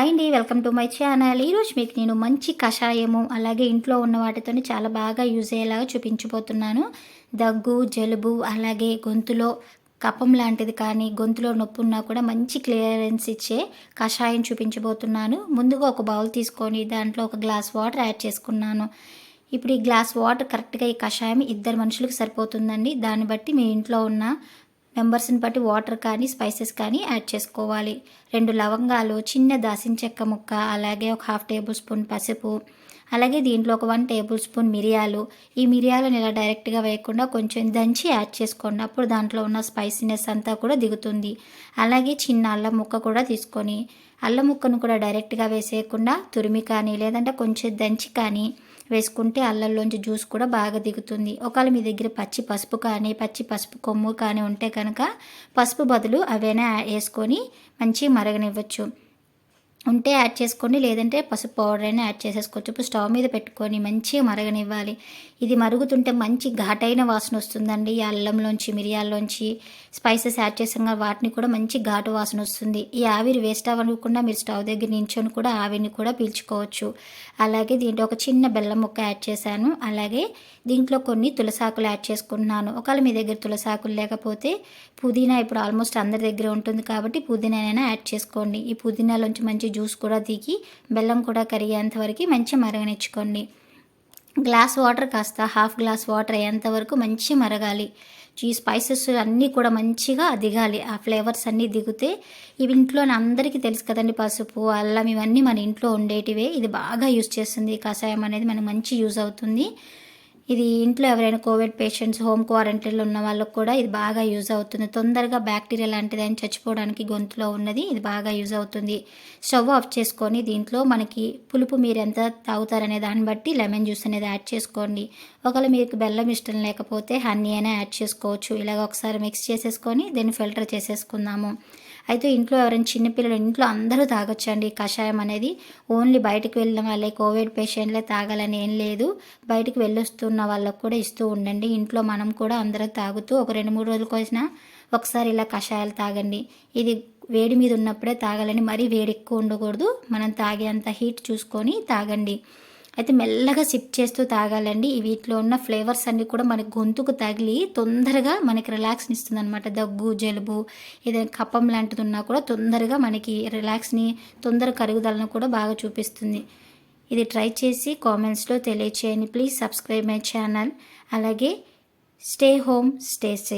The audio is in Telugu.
హాయ్ అండి, వెల్కమ్ టు మై ఛానల్. ఈరోజు మీకు నేను మంచి కషాయము అలాగే ఇంట్లో ఉన్న వాటితోని చాలా బాగా యూజ్ అయ్యేలాగా చూపించబోతున్నాను. దగ్గు, జలుబు అలాగే గొంతులో కఫం లాంటిది కానీ గొంతులో నొప్పి ఉన్నా కూడా మంచి క్లియరెన్స్ ఇచ్చే కషాయం చూపించబోతున్నాను. ముందుగా ఒక బౌల్ తీసుకొని దాంట్లో ఒక గ్లాస్ వాటర్ యాడ్ చేసుకున్నాను. ఇప్పుడు ఈ గ్లాస్ వాటర్ కరెక్ట్గా ఈ కషాయం 2 మనుషులకు సరిపోతుందండి. దాన్ని బట్టి మీ ఇంట్లో ఉన్న మెంబర్స్ని బట్టి వాటర్ కానీ స్పైసెస్ కానీ యాడ్ చేసుకోవాలి. 2 లవంగాలు, చిన్న దాల్చిన చెక్క ముక్క, అలాగే ఒక 1/2 టేబుల్ స్పూన్ పసుపు, అలాగే దీంట్లో ఒక 1 టేబుల్ స్పూన్ మిరియాలు. ఈ మిరియాలను ఇలా డైరెక్ట్గా వేయకుండా కొంచెం దంచి యాడ్ చేసుకోండి. అప్పుడు దాంట్లో ఉన్న స్పైసీనెస్ అంతా కూడా దిగుతుంది. అలాగే చిన్న అల్లం ముక్క కూడా తీసుకొని అల్లం ముక్కను కూడా డైరెక్ట్గా వేసేయకుండా తురిమి కానీ లేదంటే కొంచెం దంచి కానీ వేసుకుంటే అల్లంలోంచి జ్యూస్ కూడా బాగా దిగుతుంది. ఒకవేళ మీ దగ్గర పచ్చి పసుపు కానీ పచ్చి పసుపు కొమ్ము కానీ ఉంటే కనుక పసుపు బదులు అవైనా వేసుకొని మంచిగా మరగనివ్వచ్చు. ఉంటే యాడ్ చేసుకోండి, లేదంటే పసుపు పౌడర్ అయినా యాడ్ చేసేసుకోవచ్చు. ఇప్పుడు స్టవ్ మీద పెట్టుకొని మంచిగా మరగనివ్వాలి. ఇది మరుగుతుంటే మంచి ఘాటైన వాసన వస్తుందండి. ఈ అల్లంలోంచి మిరియాల్లోంచి స్పైసెస్ యాడ్ చేసాం వాటిని కూడా మంచి ఘాటు వాసన వస్తుంది. ఈ ఆవిరి వేస్ట్ అవ్వకుండా మీరు స్టవ్ దగ్గర నించొని కూడా ఆవిరిని కూడా పీల్చుకోవచ్చు. అలాగే దీంట్లో ఒక చిన్న బెల్లం ముక్క యాడ్ చేశాను. అలాగే దీంట్లో కొన్ని తులసాకులు యాడ్ చేసుకుంటున్నాను. ఒకవేళ మీ దగ్గర తులసాకులు లేకపోతే పుదీనా ఇప్పుడు ఆల్మోస్ట్ అందరి దగ్గర ఉంటుంది కాబట్టి పుదీనానైనా యాడ్ చేసుకోండి. ఈ పుదీనాలోంచి మంచి జ్యూస్ కూడా దిగి బెల్లం కూడా కరిగేంత వరకు మంచి మరగనిచ్చుకోండి. గ్లాస్ వాటర్ కాస్త 1/2 గ్లాస్ వాటర్ అయ్యేంత వరకు మంచి మరగాలి. ఈ స్పైసెస్ అన్నీ కూడా మంచిగా దిగాలి. ఆ ఫ్లేవర్స్ అన్నీ దిగితే ఇవి ఇంట్లో అందరికీ తెలుసు కదండి, పసుపు అల్లం ఇవన్నీ మన ఇంట్లో ఉండేటివే. ఇది బాగా యూజ్ చేస్తుంది. ఈ కషాయం అనేది మనకు మంచి యూజ్ అవుతుంది. ఇది ఇంట్లో ఎవరైనా కోవిడ్ పేషెంట్స్, హోమ్ క్వారంటైన్లో ఉన్న వాళ్ళకు కూడా ఇది బాగా యూజ్ అవుతుంది. తొందరగా బ్యాక్టీరియా లాంటిది అని చచ్చిపోవడానికి గొంతులో ఉన్నది ఇది బాగా యూజ్ అవుతుంది. స్టవ్ ఆఫ్ చేసుకొని దీంట్లో మనకి పులుపు మీరు ఎంత తాగుతారనే దాన్ని బట్టి లెమన్ జ్యూస్ అనేది యాడ్ చేసుకోండి. ఒకవేళ మీకు బెల్లం ఇష్టం లేకపోతే హనీ అయినా యాడ్ చేసుకోవచ్చు. ఇలాగ ఒకసారి మిక్స్ చేసేసుకొని దీన్ని ఫిల్టర్ చేసేసుకుందాము. అయితే ఇంట్లో ఎవరైనా చిన్నపిల్లలు ఇంట్లో అందరూ తాగొచ్చండి. కషాయం అనేది ఓన్లీ బయటకు వెళ్ళిన వాళ్ళే, కోవిడ్ పేషెంట్లే తాగాలని ఏం లేదు. బయటకు వెళ్ళొస్తున్న వాళ్ళకు కూడా ఇస్తూ ఉండండి. ఇంట్లో మనం కూడా అందరూ తాగుతూ ఒక 2-3 రోజులకు వచ్చినా ఒకసారి ఇలా కషాయాలు తాగండి. ఇది వేడి మీద ఉన్నప్పుడే తాగాలని, మరీ వేడి ఎక్కువ ఉండకూడదు. మనం తాగేంత హీట్ చూసుకొని తాగండి. అయితే మెల్లగా సిప్ చేస్తూ తాగాలండి. వీటిలో ఉన్న ఫ్లేవర్స్ అన్నీ కూడా మనకి గొంతుకు తగిలి తొందరగా మనకి రిలాక్స్ని ఇస్తుంది అనమాట. దగ్గు, జలుబు, ఏదైనా కఫం లాంటిది ఉన్నా కూడా తొందరగా మనకి రిలాక్స్ని, తొందర కరుగుదలను కూడా బాగా చూపిస్తుంది. ఇది ట్రై చేసి కామెంట్స్లో తెలియచేయండి. Please subscribe my channel. అలాగే స్టే హోమ్, స్టే సేఫ్.